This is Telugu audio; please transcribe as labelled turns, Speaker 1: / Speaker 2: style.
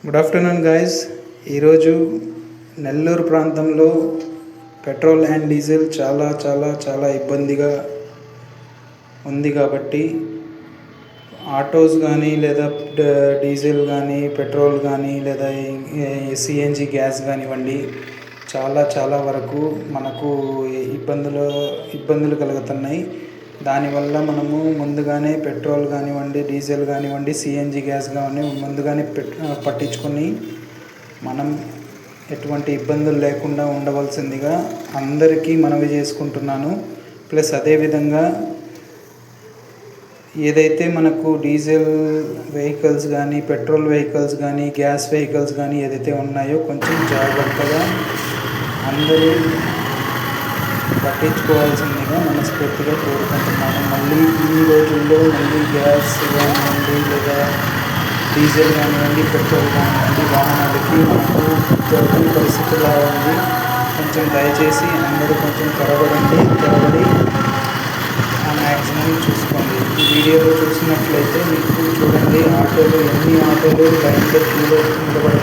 Speaker 1: Good afternoon guys. ఈరోజు నెల్లూరు ప్రాంతంలో పెట్రోల్ అండ్ డీజిల్ చాలా చాలా చాలా ఇబ్బందిగా ఉంది. కాబట్టి ఆటోస్ కానీ లేదా డీజిల్ కానీ పెట్రోల్ కానీ లేదా సిఎన్జి గ్యాస్ కానివ్వండి, చాలా చాలా వరకు మనకు ఇబ్బందులు కలుగుతున్నాయి. దానివల్ల మనము ముందుగానే పెట్రోల్ కానివ్వండి, డీజిల్ కానివ్వండి, సిఎన్జి గ్యాస్ కానివ్వండి ముందుగానే పట్టించుకొని మనం ఎటువంటి ఇబ్బందులు లేకుండా ఉండవలసిందిగా అందరికీ మనవి చేసుకుంటున్నాను. ప్లస్ అదేవిధంగా ఏదైతే మనకు డీజిల్ వెహికల్స్ కానీ, పెట్రోల్ వెహికల్స్ కానీ, గ్యాస్ వెహికల్స్ కానీ ఏదైతే ఉన్నాయో కొంచెం జాగ్రత్తగా అందరూ పట్టించుకోవాల్సిందిగా మనస్ఫూర్తిగా కోరుకుంటున్నాను. మళ్ళీ ఈ రోజుల్లో మళ్ళీ గ్యాస్ కానివ్వండి లేదా డీజిల్ కానివ్వండి, పెట్రోల్ కానివ్వండి వాహనాలకి మనకు దొరకని పరిస్థితుల్లో ఉంది. కొంచెం దయచేసి అందరూ కొంచెం త్వరబడి మ్యాక్సిమం చూసుకోండి. ఈ వీడియోలో చూసినట్లయితే మీకు చూడండి, ఎన్ని ఆటోలు లైన్లో క్యూలో నిలబడి